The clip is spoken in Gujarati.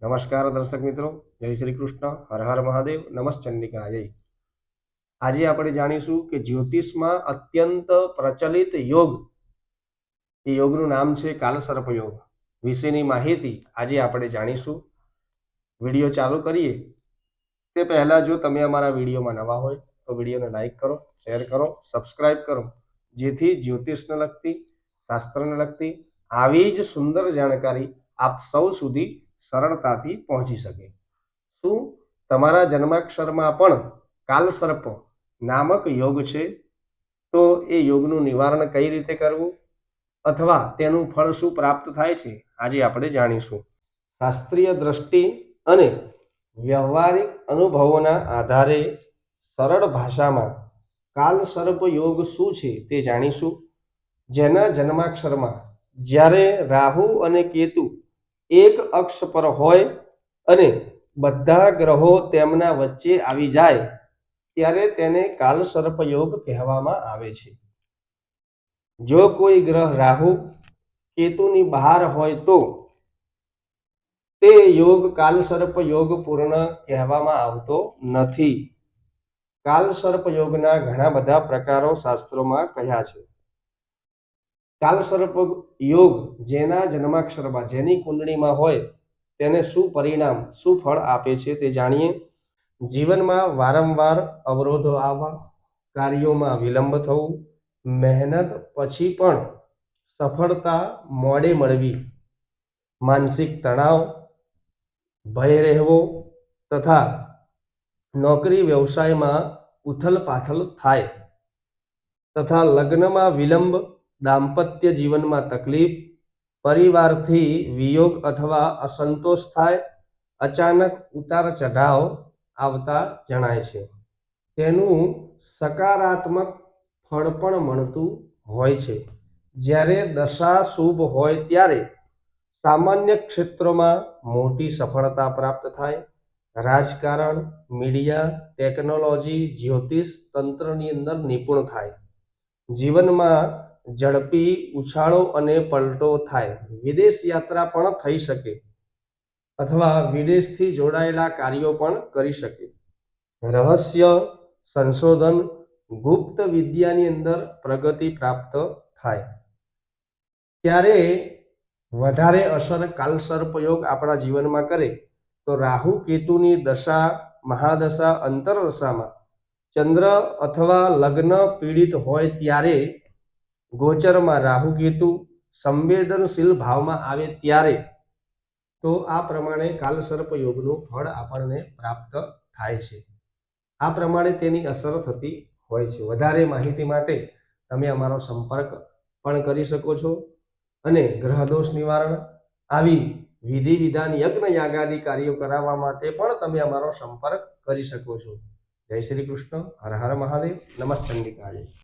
નમસ્કાર દર્શક મિત્રો, જય શ્રી કૃષ્ણ, હર હર મહાદેવ, નમસ્ચંડિકા જય. આજે આપણે જાણીશું કે જ્યોતિષમાં અત્યંત પ્રચલિત યોગ, એ યોગનું નામ છે કાલસર્પ યોગ વિશેની માહિતી આજે આપણે જાણીશું. વિડીયો ચાલુ કરીએ તે પહેલા જો તમે અમારા વિડીયોમાં નવા હોય તો વિડીયોને લાઈક કરો, શેર કરો, સબસ્ક્રાઇબ કરો, જેથી જ્યોતિષને લગતી, શાસ્ત્રને લગતી આવી જ સુંદર જાણકારી આપ સૌ સુધી સરળતાથી પહોંચી શકે. શું તમારા જન્માક્ષરમાં પણ કાલસર્પ નામક યોગ છે? તો એ યોગનું નિવારણ કઈ રીતે કરવું અથવા તેનું ફળ શું પ્રાપ્ત થાય છે, આજે આપણે જાણીશું. શાસ્ત્રીય દ્રષ્ટિ અને વ્યવહારિક અનુભવોના આધારે સરળ ભાષામાં કાલસર્પ યોગ શું છે તે જાણીશું. જેના જન્માક્ષરમાં જ્યારે રાહુ અને કેતુ એક અક્ષ પર હોય અને બધા ગ્રહો તેમના વચ્ચે આવી જાય ત્યારે તેને કાલસર્પ યોગ કહેવામાં આવે છે. જો કોઈ ગ્રહ રાહુ કેતુની બહાર હોય તો તે યોગ કાલસર્પ યોગ પૂર્ણ કહેવામાં આવતો નથી. કાલસર્પ યોગના ઘણા બધા પ્રકારો શાસ્ત્રોમાં કહ્યા છે. કાલસર્પ યોગ જેના જન્માક્ષરમાં, જેની કુંડળીમાં હોય તેને શું પરિણામ, શું ફળ આપે છે તે જાણીએ. જીવનમાં વારંવાર અવરોધો આવવા, કાર્યોમાં વિલંબ થવું, મહેનત પછી પણ સફળતા મોડે મળવી, માનસિક તણાવ, ભય રહેવો તથા નોકરી વ્યવસાયમાં ઉથલ-પાથલ થાય તથા લગ્નમાં વિલંબ, દાંપત્ય જીવનમાં તકલીફ, પરિવારથી વિયોગ અથવા અસંતોષ થાય, અચાનક ઉતાર ચઢાવ આવતા જણાય છે. તેનું સકારાત્મક ફળ પણ મળતું હોય છે. જ્યારે દશા શુભ હોય ત્યારે સામાન્ય ક્ષેત્રોમાં મોટી સફળતા પ્રાપ્ત થાય, રાજકારણ, મીડિયા, ટેકનોલોજી, જ્યોતિષ તંત્રની અંદર નિપુણ થાય, જીવનમાં ઝડપી ઉછાળો અને પલટો થાય, વિદેશ યાત્રા પણ થઈ શકે અથવા વિદેશથી જોડાયેલા કાર્યો પણ કરી શકે, રહસ્ય સંશોધન, ગુપ્ત વિદ્યાની અંદર પ્રગતિ પ્રાપ્ત થાય. ત્યારે વધારે અસર કાલસર્પ યોગ આપણા જીવનમાં કરે તો રાહુ કેતુની દશા, મહાદશા, અંતરદશામાં ચંદ્ર અથવા લગ્ન પીડિત હોય ત્યારે, ગોચરમાં રાહુ કેતુ સંવેદનશીલ ભાવમાં આવે ત્યારે, તો આ પ્રમાણે કાલસર્પ યોગનું ફળ આપણને પ્રાપ્ત થાય છે. આ પ્રમાણે તેની અસર થતી હોય છે. વધારે માહિતી માટે તમે અમારો સંપર્ક પણ કરી શકો છો અને ગ્રહદોષ નિવારણ, આવી વિધિ વિધાન, યજ્ઞ યાગાદી કાર્યો કરાવવા માટે પણ તમે અમારો સંપર્ક કરી શકો છો. જય શ્રી કૃષ્ણ, હર હર મહાદેવ, નમસ્ચંડિકા.